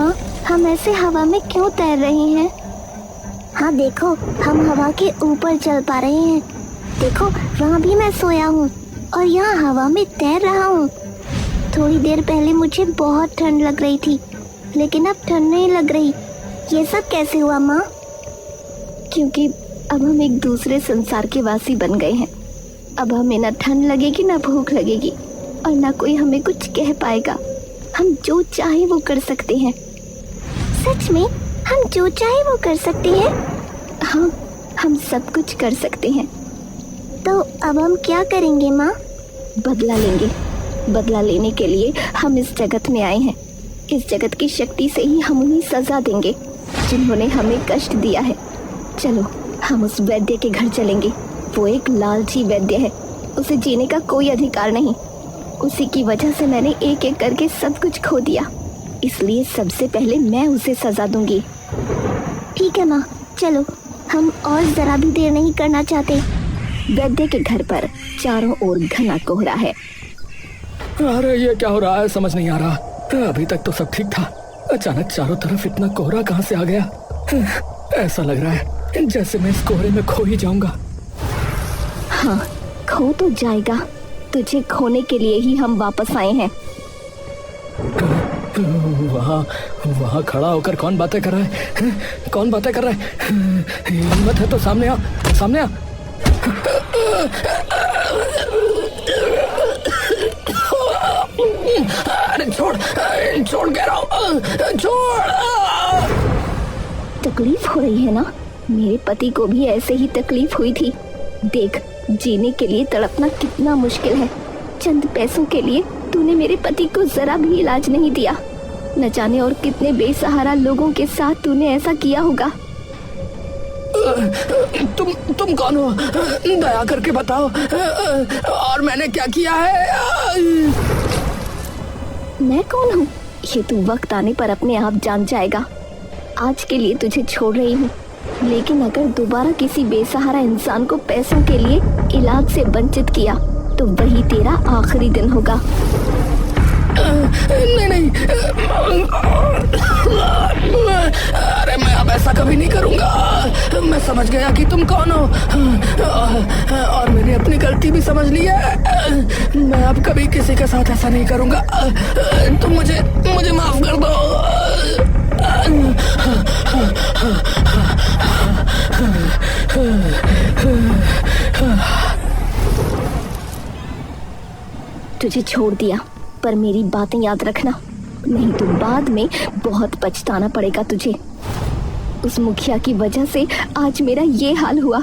माँ, हम ऐसे हवा में क्यों तैर रहे हैं? हाँ देखो, हम हवा के ऊपर चल पा रहे हैं। देखो, वहाँ भी मैं सोया हूँ और यहाँ हवा में तैर रहा हूँ। थोड़ी देर पहले मुझे बहुत ठंड लग रही थी, लेकिन अब ठंड नहीं लग रही। ये सब कैसे हुआ माँ? क्योंकि अब हम एक दूसरे संसार के वासी बन गए हैं। अब हमें ना ठंड लगेगी, ना भूख लगेगी, और ना कोई हमें कुछ कह पाएगा। हम जो चाहे वो कर सकते हैं। सच में हम जो चाहे वो कर सकते हैं? हाँ, हम सब कुछ कर सकते हैं। तो अब हम क्या करेंगे माँ? बदला लेंगे। बदला लेने के लिए हम इस जगत में आए हैं। इस जगत की शक्ति से ही हम उन्हें सजा देंगे जिन्होंने हमें कष्ट दिया है। चलो, हम उस वैद्य के घर चलेंगे। वो एक लालची वैद्य है। उसे जीने का कोई अधिकार नहीं। उसी की वजह से मैंने एक एक करके सब कुछ खो दिया। इसलिए सबसे पहले मैं उसे सजा दूंगी। ठीक है माँ, चलो, हम और जरा भी देर नहीं करना चाहते। वैद्य के घर पर चारों ओर घना कोहरा है। अरे ये क्या हो रहा है, समझ नहीं आ रहा। अभी तक तो सब ठीक था, अचानक चारों तरफ इतना कोहरा कहाँ से आ गया? ऐसा लग रहा है जैसे मैं इस कोहरे में खो ही जाऊंगा। हाँ, खो तो जाएगा। तुझे खोने के लिए ही हम वापस आए हैं। वहाँ खड़ा होकर कौन बातें कर रहा है? कौन बातें कर रहा है? हिम्मत है तो सामने आ, सामने आ। अरे छोड़ कह रहा हूँ, छोड़। तकलीफ हो रही है ना? मेरे पति को भी ऐसे ही तकलीफ हुई थी। देख, जीने के लिए तड़पना कितना मुश्किल है। चंद पैसों के लिए तूने मेरे पति को जरा भी इलाज नहीं दिया। न जाने और कितने बेसहारा लोगों के साथ तूने ऐसा किया होगा। तुम कौन हो? दया करके बताओ, और मैंने क्या किया है? मैं कौन हूँ ये तू वक्त आने पर अपने आप जान जाएगा। आज के लिए तुझे छोड़ रही हूँ, लेकिन अगर दोबारा किसी बेसहारा इंसान को पैसों के लिए इलाज से वंचित किया तो वही तेरा आखिरी दिन होगा। नहीं, अरे मैं अब ऐसा कभी नहीं करूँगा। मैं समझ गया कि तुम कौन हो, और मैंने अपनी गलती भी समझ ली है। मैं अब कभी किसी के साथ ऐसा नहीं करूँगा। तुम मुझे माफ कर दो। तुझे छोड़ दिया, पर मेरी बातें याद रखना, नहीं तो बाद में बहुत पछताना पड़ेगा तुझे। उस मुखिया की वजह से आज मेरा ये हाल हुआ।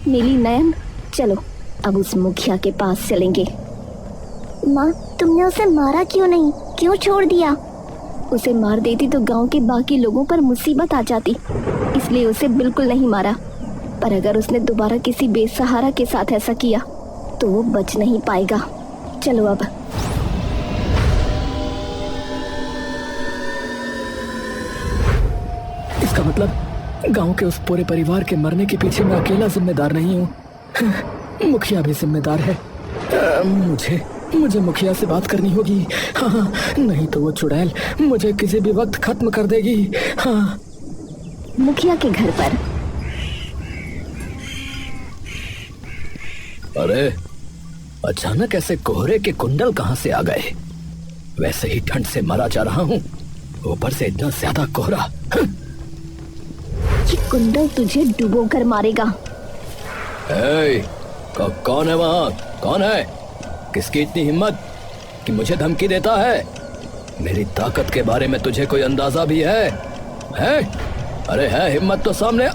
नीली नयन, चलो अब उस मुखिया के पास चलेंगे। माँ, तुमने उसे मारा क्यों नहीं? क्यों छोड़ दिया? उसे मार देती तो गांव के बाकी लोगों पर मुसीबत आ जाती, इसलिए उसे बिल्कुल नहीं मारा। पर अगर उसने दोबारा किसी बेसहारा के साथ ऐसा किया तो वो बच नहीं पाएगा। चलो अब। इसका मतलब गांव के उस पूरे परिवार के मरने के पीछे मैं अकेला जिम्मेदार नहीं हूँ। मुखिया भी जिम्मेदार है। मुझे मुखिया से बात करनी होगी। हाँ, नहीं तो वो चुड़ैल मुझे किसी भी वक्त खत्म कर देगी। हाँ। मुखिया के घर पर। अरे अचानक ऐसे कोहरे के कुंडल कहाँ से आ गए? वैसे ही ठंड से मरा जा रहा हूँ, ऊपर से इतना ज्यादा कोहरा। ये कुंडल तुझे डुबो कर मारेगा। कौन है वहाँ? कौन है? किसकी इतनी हिम्मत कि मुझे धमकी देता है? मेरी ताकत के बारे में तुझे कोई अंदाजा भी है? अरे है हिम्मत तो सामने।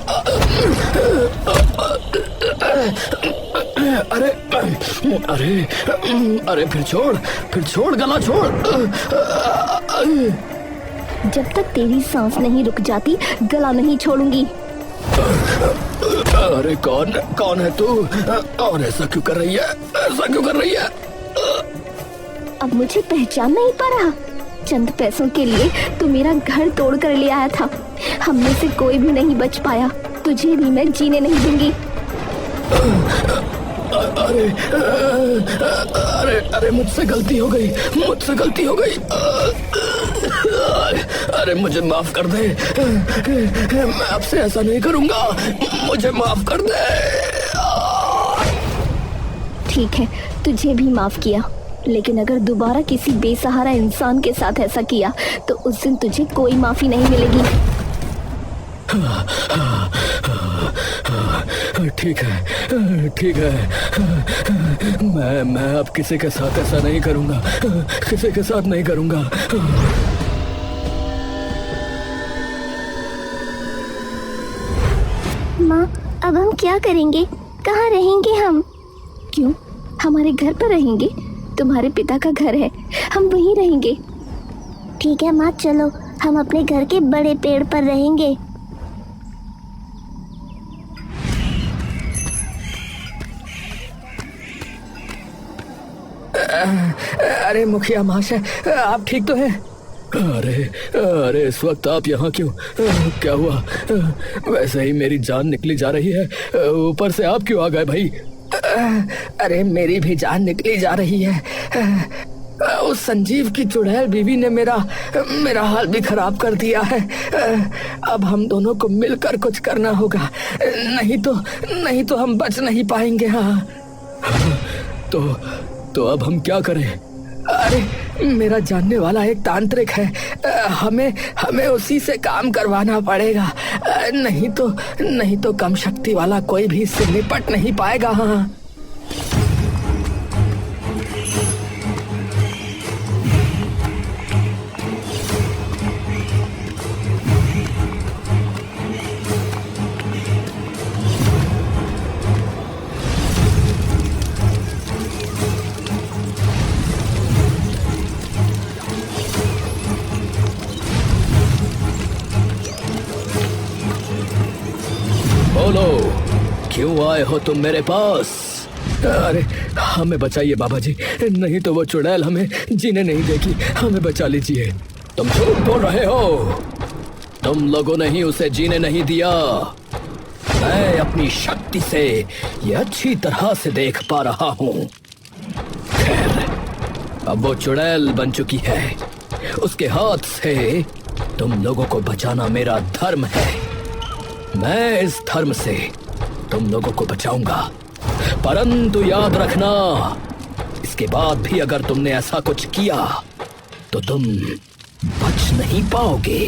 अरे फिर छोड़, गला छोड़। जब तक तेरी सांस नहीं रुक जाती, गला नहीं छोड़ूंगी। अरे कौन है तू? और ऐसा क्यों कर रही है? अब मुझे पहचान नहीं पा रहा? चंद पैसों के लिए तू मेरा घर तोड़ कर ले आया था। हम में से कोई भी नहीं बच पाया। तुझे भी मैं जीने नहीं दूंगी। अरे मुझसे गलती हो गई। अरे मुझे माफ कर दे, मैं आपसे ऐसा नहीं करूंगा, मुझे माफ कर दे। ठीक है, तुझे भी माफ किया, लेकिन अगर दोबारा किसी बेसहारा इंसान के साथ ऐसा किया तो उस दिन तुझे कोई माफी नहीं मिलेगी। ठीक है, ठीक है, मैं अब किसी के साथ ऐसा नहीं करूंगा, किसी के साथ नहीं करूंगा। माँ, अब हम क्या करेंगे? कहाँ रहेंगे हम? क्यों, हमारे घर पर रहेंगे। तुम्हारे पिता का घर है, हम वहीं रहेंगे। ठीक है माँ, चलो हम अपने घर के बड़े पेड़ पर रहेंगे। अरे मुखिया महाशय, आप ठीक तो हैं? अरे अरे, इस वक्त आप यहाँ क्यों? क्या हुआ? वैसे ही मेरी जान निकली जा रही है, ऊपर से आप क्यों आ गए भाई? अरे मेरी भी जान निकली जा रही है। उस संजीव की चुड़ैल बीवी ने मेरा हाल भी खराब कर दिया है। अब हम दोनों को मिलकर कुछ करना होगा, नहीं तो हम बच नहीं पाएंगे। हाँ, तो अब हम क्या करें? अरे मेरा जानने वाला एक तांत्रिक है, हमें उसी से काम करवाना पड़ेगा, नहीं तो कम शक्ति वाला कोई भी इससे निपट नहीं पाएगा। हाँ, बोलो, क्यों आए हो तुम मेरे पास? अरे हमें बचाइए बाबा जी, नहीं तो वो चुड़ैल हमें जीने नहीं देगी, हमें बचा लीजिए। तुम झूठ बोल रहे हो, तुम लोगों ने ही उसे जीने नहीं दिया। मैं अपनी शक्ति से ये अच्छी तरह से देख पा रहा हूँ। खैर, अब वो चुड़ैल बन चुकी है, उसके हाथ से तुम लोगों को बचाना मेरा धर्म है। मैं इस धर्म से तुम लोगों को बचाऊंगा, परंतु याद रखना, इसके बाद भी अगर तुमने ऐसा कुछ किया तो तुम बच नहीं पाओगे।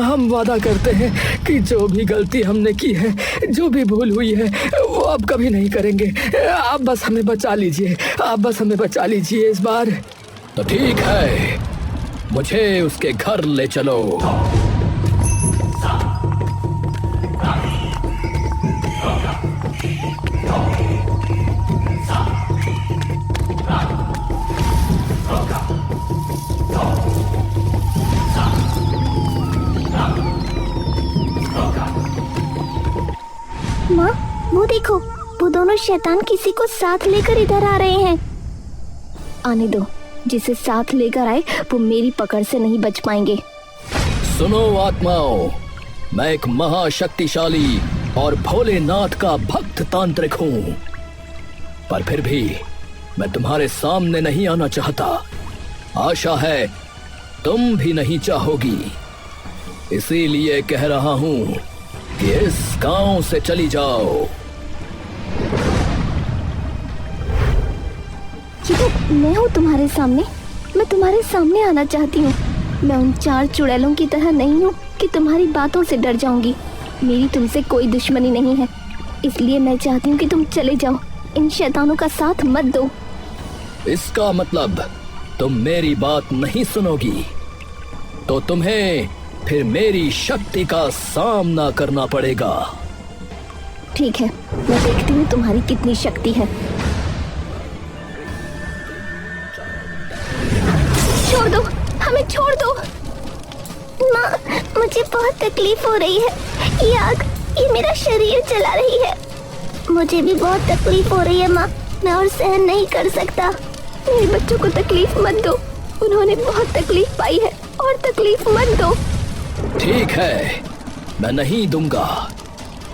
हम वादा करते हैं कि जो भी गलती हमने की है, जो भी भूल हुई है, वो अब कभी नहीं करेंगे। आप बस हमें बचा लीजिए, आप बस हमें बचा लीजिए इस बार। तो ठीक है, मुझे उसके घर ले चलो। माँ, वो देखो, वो दोनों शैतान किसी को साथ लेकर इधर आ रहे हैं। आने दो, जिसे साथ लेकर आए वो मेरी पकड़ से नहीं बच पाएंगे। सुनो आत्माओं, मैं एक महाशक्तिशाली और भोलेनाथ का भक्त तांत्रिक हूँ, पर फिर भी मैं तुम्हारे सामने नहीं आना चाहता। आशा है तुम भी नहीं चाहोगी, इसीलिए कह रहा हूँ कि इस गांव से चली जाओ। ये तो मैं हूँ तुम्हारे सामने, मैं तुम्हारे सामने आना चाहती हूँ। मैं उन 4 चुड़ैलों की तरह नहीं हूँ कि तुम्हारी बातों से डर जाऊंगी। मेरी तुमसे कोई दुश्मनी नहीं है, इसलिए मैं चाहती हूँ कि तुम चले जाओ, इन शैतानों का साथ मत दो। इसका मतलब तुम मेरी बात नहीं सुनोगी, तो तुम्हें फिर मेरी शक्ति का सामना करना पड़ेगा। ठीक है, मैं देखती हूँ तुम्हारी कितनी शक्ति है। छोड़ दो, हमें छोड़ दो। माँ, मुझे बहुत तकलीफ हो रही है। ये आग, ये मेरा शरीर जला रही है। मुझे भी बहुत तकलीफ हो रही है माँ, मैं और सहन नहीं कर सकता। मेरे बच्चों को तकलीफ मत दो, उन्होंने बहुत तकलीफ पाई है, और तकलीफ मत दो। ठीक है, मैं नहीं दूंगा,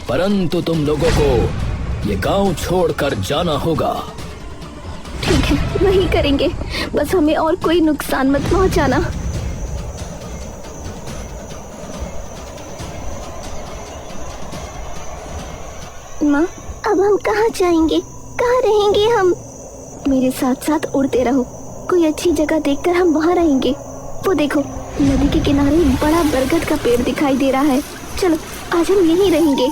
परंतु तुम लोगों को ये गांव छोड़कर जाना होगा। ठीक है, वही करेंगे, बस हमें और कोई नुकसान मत पहुंचाना। माँ, अब हम कहाँ जाएंगे, कहाँ रहेंगे हम? मेरे साथ साथ उड़ते रहो, कोई अच्छी जगह देखकर हम वहाँ रहेंगे। वो देखो, नदी के किनारे एक बड़ा बरगद का पेड़ दिखाई दे रहा है। चलो आज हम यहीं रहेंगे।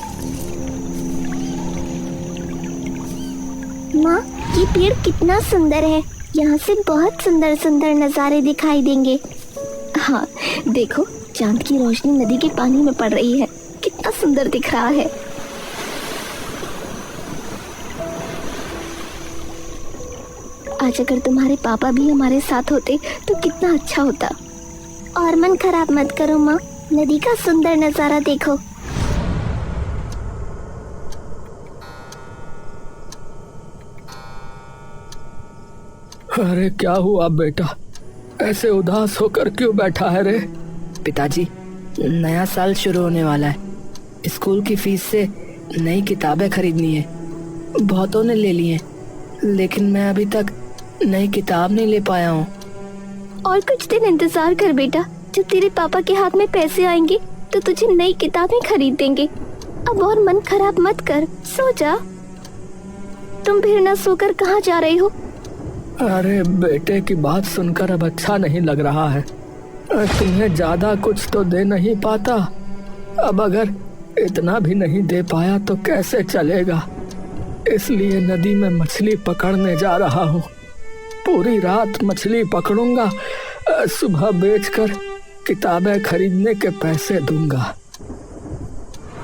माँ, ये पेड़ कितना सुंदर है, यहाँ से बहुत सुंदर सुंदर नज़ारे दिखाई देंगे। हाँ देखो, चांद की रोशनी नदी के पानी में पड़ रही है, कितना सुंदर दिख रहा है। आज अगर तुम्हारे पापा भी हमारे साथ होते तो कितना अच्छा होता। और मन खराब मत करो माँ, नदी का सुंदर नज़ारा देखो। अरे क्या हुआ बेटा, ऐसे उदास होकर क्यों बैठा है रे? पिताजी, नया साल शुरू होने वाला है, स्कूल की फीस से नई किताबें खरीदनी है। बहुतों ने ले ली हैं, लेकिन मैं अभी तक नई किताब नहीं ले पाया हूँ। और कुछ दिन इंतजार कर बेटा, जब तेरे पापा के हाथ में पैसे आएंगे तो तुझे नई किताबें खरीद देंगे। अब और मन खराब मत कर, सो जा। तुम फिर न सोकर कहाँ जा रहे हो? अरे बेटे की बात सुनकर अब अच्छा नहीं लग रहा है। तुम्हें ज्यादा कुछ तो दे नहीं पाता, अब अगर इतना भी नहीं दे पाया तो कैसे चलेगा। इसलिए नदी में मछली पकड़ने जा रहा हूँ। पूरी रात मछली पकड़ूंगा, सुबह बेचकर किताबें खरीदने के पैसे दूंगा।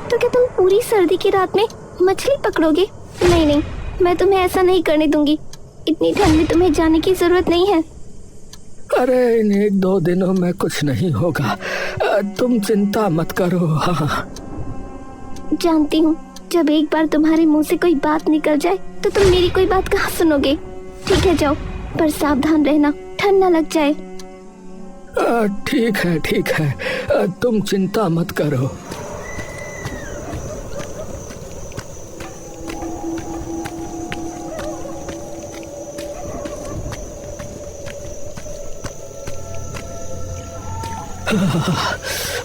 तो क्या तुम पूरी सर्दी की रात में मछली पकड़ोगे? नहीं नहीं, मैं तुम्हें ऐसा नहीं करने दूंगी। इतनी ठंड में तुम्हें जाने की जरूरत नहीं है। अरे इन 1-2 दिनों में कुछ नहीं होगा, तुम चिंता मत करो। हाँ जानती हूँ, जब एक बार तुम्हारे मुंह से कोई बात निकल जाए तो तुम मेरी कोई बात कहाँ सुनोगे। ठीक है जाओ, पर सावधान रहना, ठंड न लग जाए। ठीक है, तुम चिंता मत करो।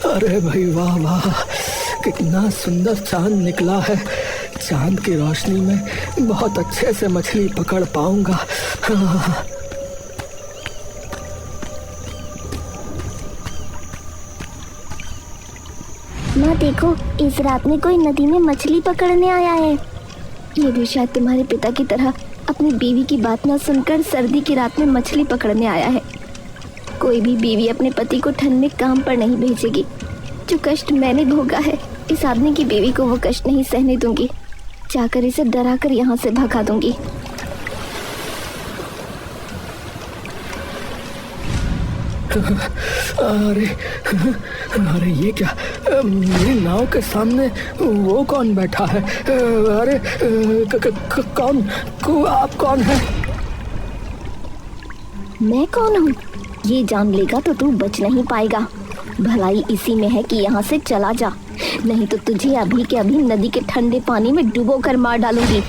अरे भाई वाह वाह, कितना सुंदर चांद निकला है। चांद की रोशनी में बहुत अच्छे से मछली पकड़ पाऊंगा। माँ देखो, इस रात में कोई नदी में मछली पकड़ने आया है। ये भी शायद तुम्हारे पिता की तरह अपनी बीवी की बात न सुनकर सर्दी की रात में मछली पकड़ने आया है। कोई भी बीवी अपने पति को ठंड में काम पर नहीं भेजेगी। जो कष्ट मैंने भोगा है, इस आदमी की बीवी को वो कष्ट नहीं सहने दूंगी। जाकर इसे डराकर यहाँ से भगा दूंगी। अरे ये क्या, मेरी नाव के सामने वो कौन बैठा है? अरे आप कौन है? मैं कौन हूँ ये जान लेगा तो तू बच नहीं पाएगा। भलाई इसी में है कि यहाँ से चला जा, नहीं तो तुझे अभी के अभी नदी के ठंडे पानी में डुबो कर मार डालूंगी।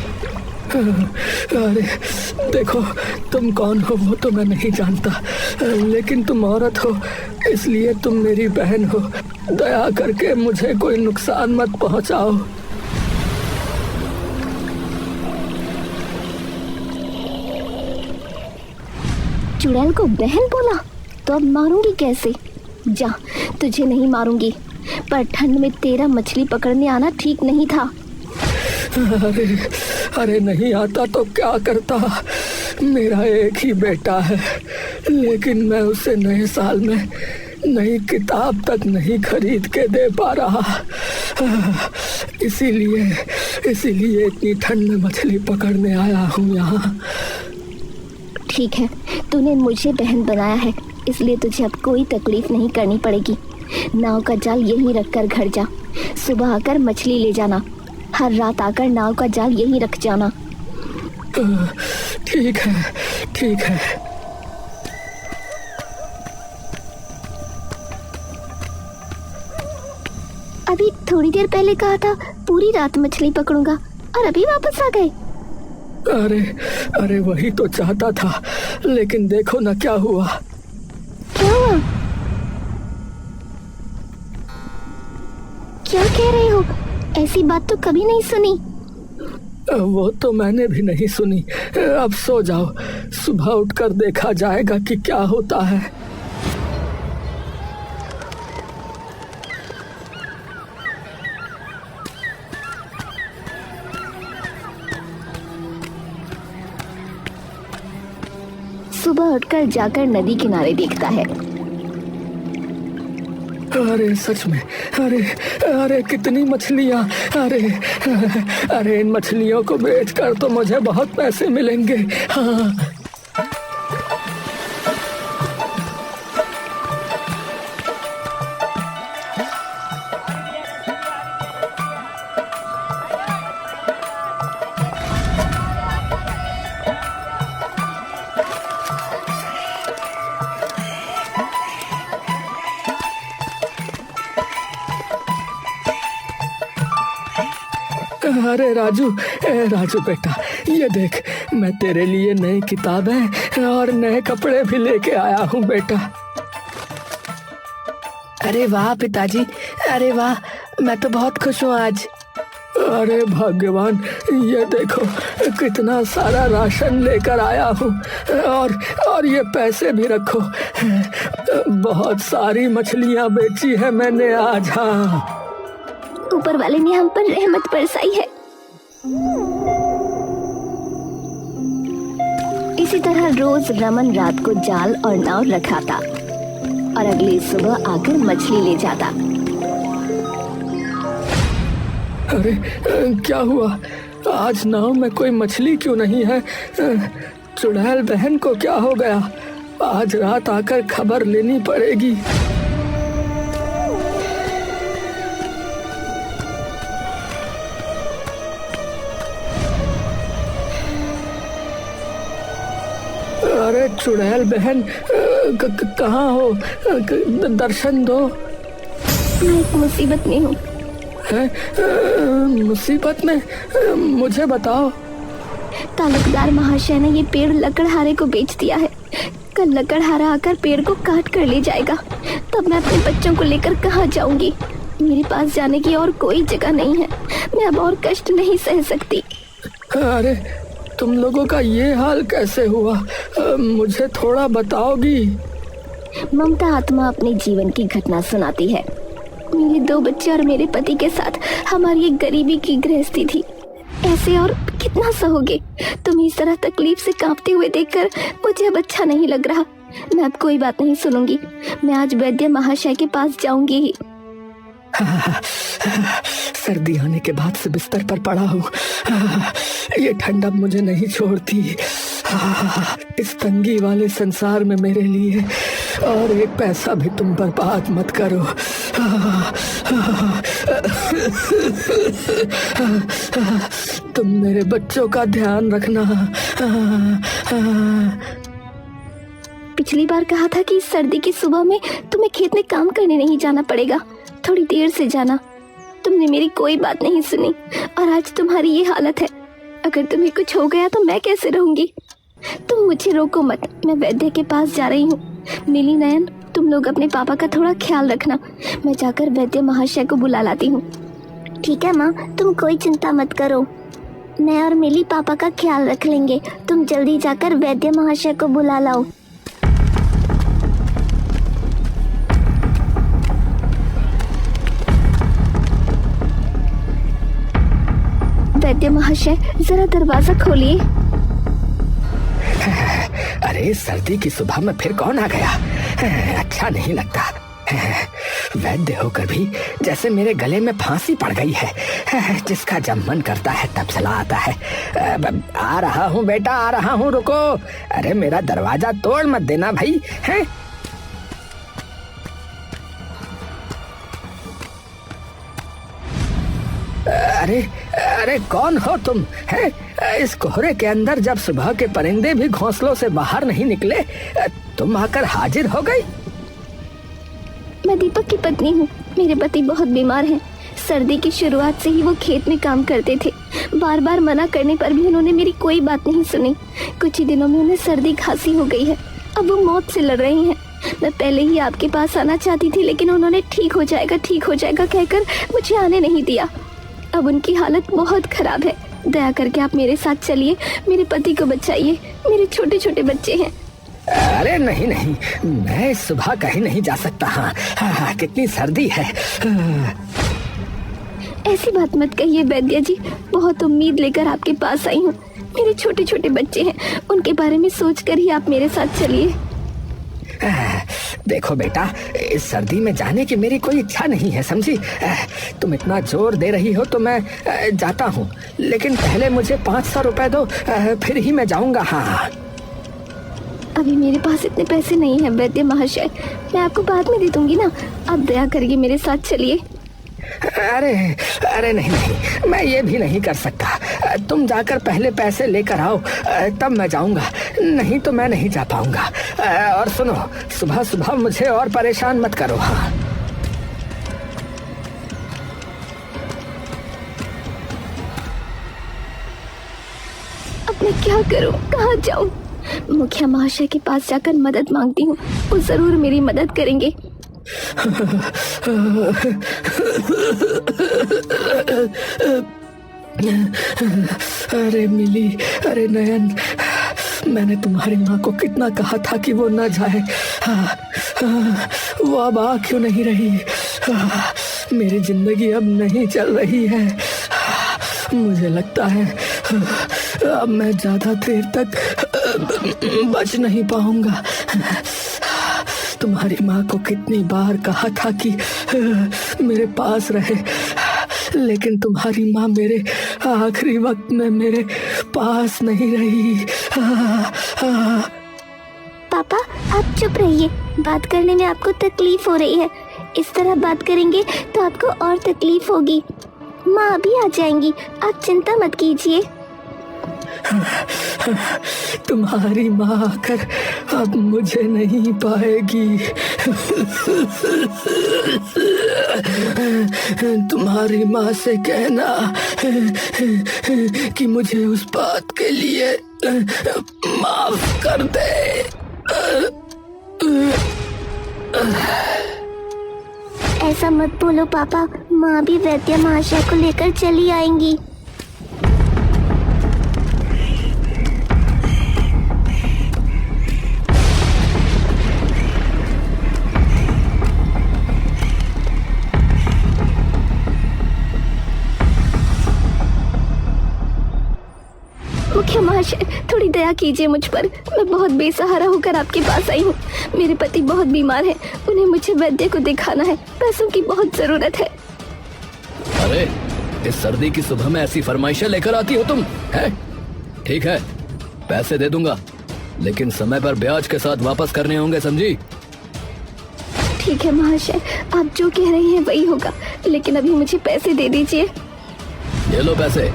अरे देखो, तुम कौन हो वो तो मैं नहीं जानता, लेकिन तुम औरत हो, इसलिए तुम मेरी बहन हो। दया करके मुझे कोई नुकसान मत पहुंचाओ। चुड़ैल को बहन बोला तो अब मारूंगी कैसे? जा, तुझे नहीं मारूंगी, पर ठंड में तेरा मछली पकड़ने आना ठीक नहीं था। अरे नहीं आता तो क्या करता, मेरा एक ही बेटा है, लेकिन मैं उसे नए साल में नई किताब तक नहीं खरीद के दे पा रहा। इसीलिए इतनी ठंड में मछली पकड़ने आया हूँ यहाँ। ठीक है, तूने मुझे बहन बनाया है, इसलिए तुझे अब कोई तकलीफ नहीं करनी पड़ेगी। नाव का जाल यहीं रखकर घर जा, सुबह आकर मछली ले जाना। हर रात आकर नाव का जाल यहीं रख जाना। ठीक है। अभी थोड़ी देर पहले कहा था पूरी रात मछली पकड़ूंगा, और अभी वापस आ गए। अरे वही तो चाहता था, लेकिन देखो ना क्या हुआ। क्या हुआ? क्या कह रहे हो? ऐसी बात तो कभी नहीं सुनी। वो तो मैंने भी नहीं सुनी। अब सो जाओ, सुबह उठकर देखा जाएगा कि क्या होता है। सुबह उठकर जाकर नदी किनारे देखता है। अरे सच में, अरे अरे कितनी मछलियाँ! अरे इन मछलियों को बेचकर तो मुझे बहुत पैसे मिलेंगे। हाँ। अरे राजू, राजू बेटा, ये देख, मैं तेरे लिए नई किताबें और नए कपड़े भी लेके आया हूँ बेटा। अरे वाह पिताजी, अरे वाह, मैं तो बहुत खुश हूँ आज। अरे भगवान, ये देखो कितना सारा राशन लेकर आया हूँ, और ये पैसे भी रखो। बहुत सारी मछलियाँ बेची है मैंने आज। हाँ, ऊपर वाले ने हम पर रहमत बरसाई है। इसी तरह रोज रमन रात को जाल और नाव रखाता और अगली सुबह आकर मछली ले जाता। अरे क्या हुआ? आज नाव में कोई मछली क्यों नहीं है? चुड़ैल बहन को क्या हो गया? आज रात आकर खबर लेनी पड़ेगी। अरे चुड़ैल बहन, कहाँ हो? दर्शन दो। मैं एक मुसीबत में हूँ। मुसीबत में? मुझे बताओ। तालुकदार महाशय ने ये पेड़ लकड़हारे को बेच दिया है। कल लकड़हारा आकर पेड़ को काट कर ले जाएगा। तब मैं अपने बच्चों को लेकर कहाँ जाऊंगी? मेरे पास जाने की और कोई जगह नहीं है। मैं अब और कष्ट नहीं सह सकती। अरे तुम लोगों का ये हाल कैसे हुआ? मुझे थोड़ा बताओगी? ममता आत्मा अपने जीवन की घटना सुनाती है। मेरे 2 बच्चे और मेरे पति के साथ हमारी एक गरीबी की गृहस्थी थी। ऐसे और कितना सहोगे? तुम्हें इस तरह तकलीफ से कांपते हुए देखकर मुझे अब अच्छा नहीं लग रहा। मैं अब कोई बात नहीं सुनूंगी। मैं आज वैद्य महाशय के पास जाऊंगी ही। सर्दी आने के बाद से बिस्तर पर पड़ा हूँ। ये ठंड अब मुझे नहीं छोड़ती। इस तंगी वाले संसार में मेरे लिए और एक पैसा भी तुम बर्बाद मत करो। तुम मेरे बच्चों का ध्यान रखना। पिछली बार कहा था कि इस सर्दी की सुबह में तुम्हें खेत में काम करने नहीं जाना पड़ेगा। थोड़ी देर से जाना। तुमने मेरी कोई बात नहीं सुनी और आज तुम्हारी ये हालत है। अगर तुम्हें कुछ हो गया तो मैं कैसे रहूंगी? तुम मुझे रोको मत। मैं वैद्य के पास जा रही हूँ। मिली, नयन, तुम लोग अपने पापा का थोड़ा ख्याल रखना। मैं जाकर वैद्य महाशय को बुला लाती हूँ। ठीक है माँ, तुम कोई चिंता मत करो। मैं और मिली पापा का ख्याल रख लेंगे। तुम जल्दी जाकर वैद्य महाशय को बुला लाओ। वैद्य महाशय, जरा दरवाजा खोलिए। अरे सर्दी की सुबह में फिर कौन आ गया? अच्छा नहीं लगता। वैद्य होकर भी जैसे मेरे गले में फांसी पड़ गई है। जिसका जब मन करता है तब चला आता है। आ रहा हूँ बेटा, आ रहा हूँ, रुको। अरे मेरा दरवाजा तोड़ मत देना भाई। हैं? अरे कौन हो तुम? हैं? इस कोहरे के अंदर जब सुबह के परिंदे भी घोंसलों से बाहर नहीं निकले, तुम आकर हाजिर हो गई। मैं दीपक की पत्नी हूँ। मेरे पति बहुत बीमार हैं। सर्दी की शुरुआत से ही वो खेत में काम करते थे। बार बार मना करने पर भी उन्होंने मेरी कोई बात नहीं सुनी। कुछ ही दिनों में उन्हें सर्दी खांसी हो गई है। अब वो मौत से लड़ रही हैं। मैं पहले ही आपके पास आना चाहती थी, लेकिन उन्होंने ठीक हो जाएगा कहकर मुझे आने नहीं दिया। अब उनकी हालत बहुत खराब है। दया करके आप मेरे साथ चलिए, मेरे पति को बचाइए, मेरे छोटे छोटे बच्चे हैं। अरे नहीं नहीं, मैं सुबह कहीं नहीं जा सकता। हाँ, कितनी सर्दी है। ऐसी बात मत कहिए वैद्य जी, बहुत उम्मीद लेकर आपके पास आई हूँ। मेरे छोटे छोटे बच्चे हैं, उनके बारे में सोचकर ही आप मेरे साथ चलिए। देखो बेटा, इस सर्दी में जाने की मेरी कोई इच्छा नहीं है, समझी। तुम इतना जोर दे रही हो तो मैं जाता हूँ, लेकिन पहले मुझे 500 रुपए दो, फिर ही मैं जाऊंगा। हाँ, अभी मेरे पास इतने पैसे नहीं है वैद्य महाशय, मैं आपको बाद में दे दूंगी ना। आप दया करिए, मेरे साथ चलिए। अरे अरे नहीं नहीं, मैं ये भी नहीं कर सकता। तुम जाकर पहले पैसे लेकर आओ, तब मैं जाऊंगा, नहीं तो मैं नहीं जा पाऊंगा। और सुनो, सुबह सुबह मुझे और परेशान मत करो। हाँ, अब मैं क्या करूं, कहाँ जाऊं? मुखिया महाशय के पास जाकर मदद मांगती हूँ, वो जरूर मेरी मदद करेंगे। अरे मिली, अरे नयन, मैंने तुम्हारी माँ को कितना कहा था कि वो न जाए। वो अब आ क्यों नहीं रही? मेरी जिंदगी अब नहीं चल रही है। मुझे लगता है अब मैं ज्यादा देर तक बच नहीं पाऊंगा। तुम्हारी माँ को कितनी बार कहा था कि मेरे पास रहे, लेकिन तुम्हारी माँ मेरे आखिरी वक्त में मेरे पास नहीं रही। पापा, आप चुप रहिए, बात करने में आपको तकलीफ हो रही है। इस तरह बात करेंगे तो आपको और तकलीफ होगी। माँ अभी आ जाएंगी, आप चिंता मत कीजिए। तुम्हारी माँ आकर अब मुझे नहीं पाएगी। तुम्हारी माँ से कहना कि मुझे उस बात के लिए माफ कर दे। ऐसा मत बोलो पापा, माँ भी वैद्य महाशय को लेकर चली आएंगी। मुखिया महाशय, थोड़ी दया कीजिए मुझ पर, मैं बहुत बेसहारा होकर आपके पास आई हूँ। मेरे पति बहुत बीमार हैं, उन्हें मुझे वैद्य को दिखाना है, पैसों की बहुत जरूरत है। अरे, इस सर्दी की सुबह में ऐसी फरमाइशें लेकर आती हो तुम, हैं? ठीक है, पैसे दे दूंगा, लेकिन समय पर ब्याज के साथ वापस करने होंगे, समझी? ठीक है महाशय, आप जो कह रही हैं वही होगा, लेकिन अभी मुझे पैसे दे दीजिए। ये लो पैसे।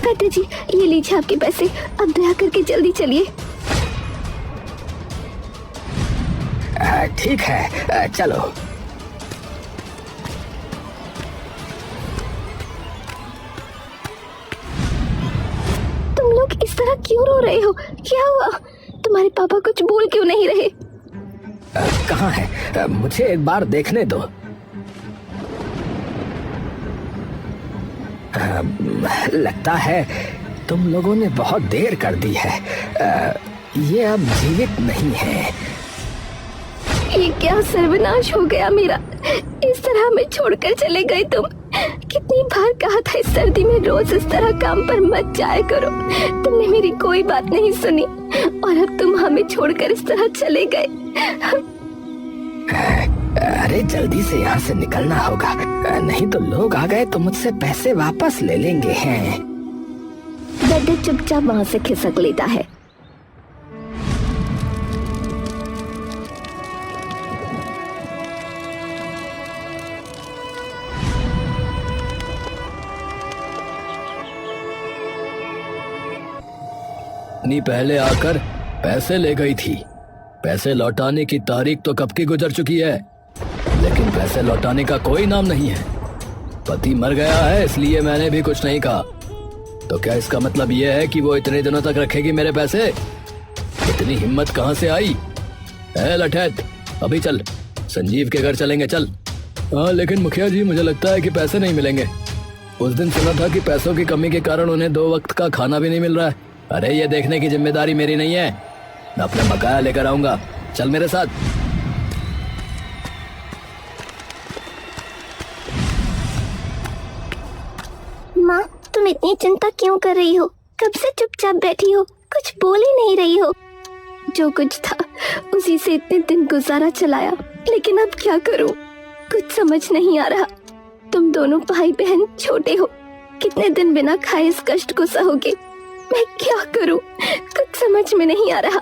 वैद्य जी, ये लीजिए आपके पैसे, अब दया करके जल्दी चलिए। ठीक है, चलो। तुम लोग इस तरह क्यों रो रहे हो? क्या हुआ? तुम्हारे पापा कुछ बोल क्यों नहीं रहे? कहाँ है? मुझे एक बार देखने दो। लगता है तुम लोगों ने बहुत देर कर दी है। ये अब जीवित नहीं है। ये क्या सर्वनाश हो गया मेरा, इस तरह हमें छोड़कर चले गए तुम। कितनी बार कहा था इस सर्दी में रोज इस तरह काम पर मत जाया करो, तुमने मेरी कोई बात नहीं सुनी, और अब तुम हमें छोड़कर इस तरह चले गए। अरे जल्दी से यहाँ से निकलना होगा, नहीं तो लोग आ गए तो मुझसे पैसे वापस ले लेंगे। हैं वैद्य चुपचाप वहाँ से खिसक लेता है। नी पहले आकर पैसे ले गई थी। पैसे लौटाने की तारीख तो कब की गुजर चुकी है, लेकिन पैसे लौटाने का कोई नाम नहीं है। पति मर गया है, इसलिए मैंने भी कुछ नहीं कहा। तो क्या इसका मतलब ये है कि वो इतने दिनों तक रखेगी मेरे पैसे? इतनी हिम्मत कहाँ से आई? ए लठैत, अभी चल, संजीव के घर चलेंगे, चल। हाँ लेकिन मुखिया जी, मुझे लगता है कि पैसे नहीं मिलेंगे। उस दिन सुना था कि पैसों की कमी के कारण उन्हें 2 वक्त का खाना भी नहीं मिल रहा है। अरे ये देखने की जिम्मेदारी मेरी नहीं है, मैं अपना बकाया लेकर आऊंगा। चल मेरे साथ। माँ, तुम इतनी चिंता क्यों कर रही हो? कब से चुपचाप बैठी हो, कुछ बोल ही नहीं रही हो। जो कुछ था उसी से इतने दिन गुजारा चलाया, लेकिन अब क्या करूं? कुछ समझ नहीं आ रहा। तुम दोनों भाई बहन छोटे हो, कितने दिन बिना खाए इस कष्ट को सहोगे? मैं क्या करूं? कुछ समझ में नहीं आ रहा।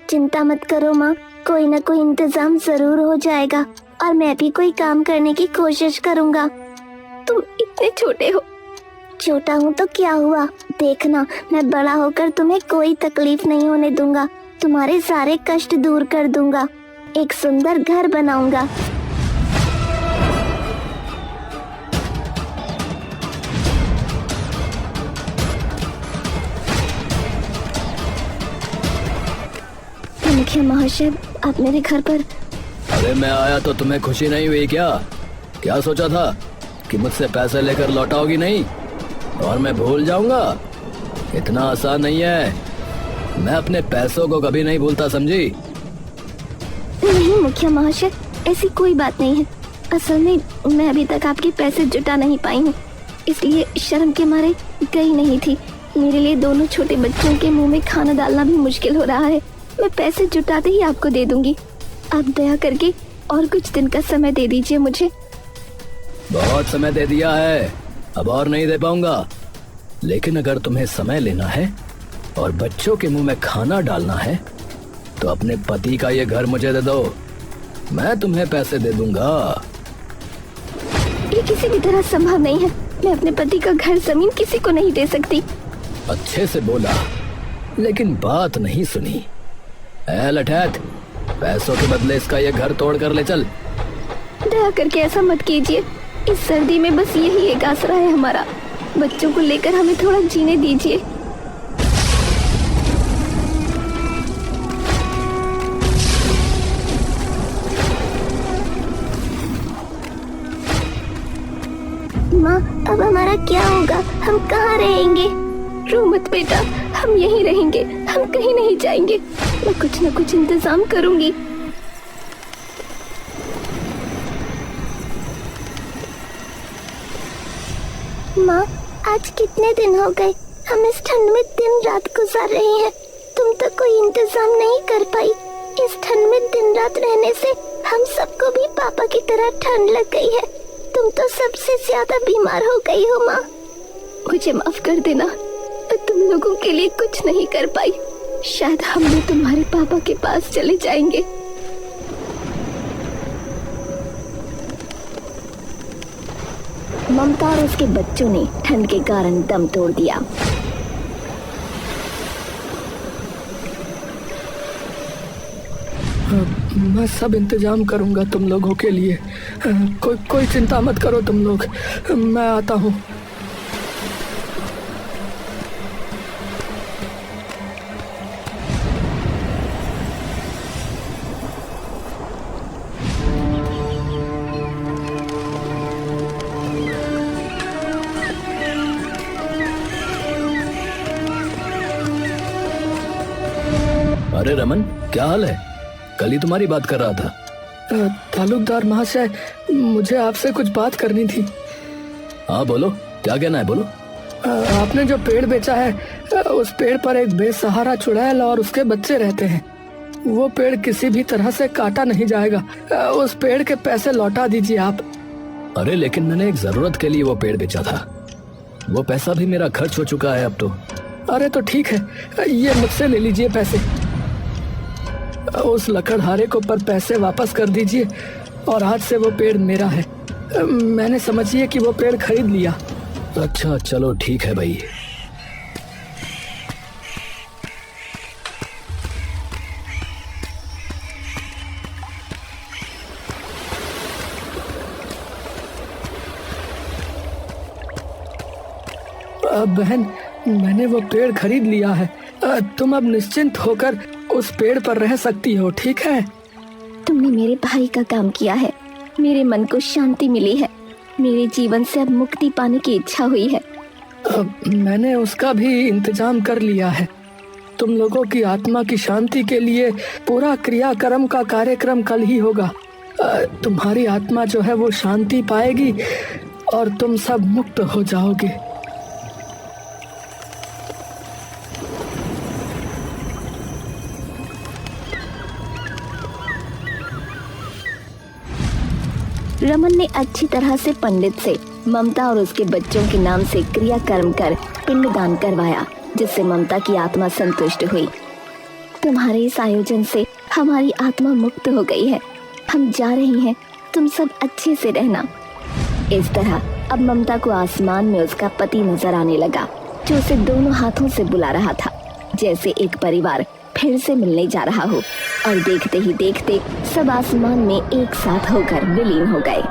चिंता मत करो माँ, कोई ना कोई इंतजाम जरूर हो जाएगा और मैं भी कोई काम करने की कोशिश करूंगा। तुम इतने छोटे हो। छोटा हूँ तो क्या हुआ, देखना मैं बड़ा होकर तुम्हें कोई तकलीफ नहीं होने दूंगा। तुम्हारे सारे कष्ट दूर कर दूंगा, एक सुंदर घर बनाऊंगा। मुखिया महाशय, आप मेरे घर पर। अरे मैं आया तो तुम्हें खुशी नहीं हुई क्या? क्या सोचा था कि मुझसे पैसे लेकर लौटाओगी नहीं और मैं भूल जाऊंगा? इतना आसान नहीं है, मैं अपने पैसों को कभी नहीं भूलता, समझी? नहीं मुखिया महाशय, ऐसी कोई बात नहीं है। असल में मैं अभी तक आपके पैसे जुटा नहीं पाई हूँ, इसलिए शर्म के मारे गई नहीं थी। मेरे लिए दोनों छोटे बच्चों के मुंह में खाना डालना भी मुश्किल हो रहा है। मैं पैसे जुटाते ही आपको दे दूंगी। आप दया करके और कुछ दिन का समय दे दीजिए मुझे। बहुत समय दे दिया है, अब और नहीं दे पाऊंगा। लेकिन अगर तुम्हें समय लेना है और बच्चों के मुंह में खाना डालना है तो अपने पति का ये घर मुझे दे दो, मैं तुम्हें पैसे दे दूंगा। ये किसी भी तरह संभव नहीं है। मैं अपने पति का घर जमीन किसी को नहीं दे सकती। अच्छे से बोला, लेकिन बात नहीं सुनी। ऐ लठैत, पैसों के बदले इसका ये घर तोड़ कर ले चल। दया करके ऐसा मत कीजिए। इस सर्दी में बस यही एक आसरा है हमारा। बच्चों को लेकर हमें थोड़ा जीने दीजिए। माँ, अब हमारा क्या होगा? हम कहाँ रहेंगे? रो मत बेटा, हम यहीं रहेंगे, हम कहीं नहीं जाएंगे। मैं कुछ न कुछ इंतजाम करूंगी। माँ, आज कितने दिन हो गए हम इस ठंड में दिन रात गुजार रहे हैं। तुम तो कोई इंतजाम नहीं कर पाई। इस ठंड में दिन रात रहने से हम सबको भी पापा की तरह ठंड लग गई है। तुम तो सबसे ज्यादा बीमार हो गई हो माँ। मुझे माफ कर देना, मैं तुम लोगों के लिए कुछ नहीं कर पाई। शायद हम भी तुम्हारे पापा के पास चले जाएंगे। ममता और उसके बच्चों ने ठंड के कारण दम तोड़ दिया। मैं सब इंतजाम करूंगा तुम लोगों के लिए। कोई चिंता मत करो तुम लोग, मैं आता हूँ। अरे रमन, क्या हाल है? कल ही तुम्हारी बात कर रहा था। तालुकदार महाशय, मुझे आपसे कुछ बात करनी थी। हाँ बोलो, क्या कहना है, बोलो। आपने जो पेड़ बेचा है, उस पेड़ पर एक बेसहारा चुड़ैल और उसके बच्चे रहते हैं। वो पेड़ किसी भी तरह से काटा नहीं जाएगा। उस पेड़ के पैसे लौटा दीजिए आप। अरे लेकिन मैंने एक जरूरत के लिए वो पेड़ बेचा था, वो पैसा भी मेरा खर्च हो चुका है अब तो। अरे तो ठीक है, ये मुझसे ले लीजिए पैसे। उस लकड़हारे को पर पैसे वापस कर दीजिए और आज से वो पेड़ मेरा है। मैंने समझिए कि वो पेड़ खरीद लिया। अच्छा चलो ठीक है भाई। बहन, मैंने वो पेड़ खरीद लिया है। तुम अब निश्चिंत होकर उस पेड़ पर रह सकती हो, ठीक है? तुमने मेरे भाई का काम किया है, मेरे मन को शांति मिली है, मेरे जीवन से अब मुक्ति पाने की इच्छा हुई है। मैंने उसका भी इंतजाम कर लिया है। तुम लोगों की आत्मा की शांति के लिए पूरा क्रियाक्रम का कार्यक्रम कल ही होगा। तुम्हारी आत्मा जो है वो शांति पाएगी और तुम सब मुक्त हो जाओगे। रमन ने अच्छी तरह से पंडित से ममता और उसके बच्चों के नाम से क्रियाकर्म कर पिंडदान करवाया, जिससे ममता की आत्मा संतुष्ट हुई। तुम्हारे इस आयोजन से हमारी आत्मा मुक्त हो गई है, हम जा रही हैं, तुम सब अच्छे से रहना। इस तरह अब ममता को आसमान में उसका पति नजर आने लगा, जो उसे दोनों हाथों से बुला रहा था, जैसे एक परिवार फिर से मिलने जा रहा हो। और देखते ही देखते सब आसमान में एक साथ होकर विलीन हो गए।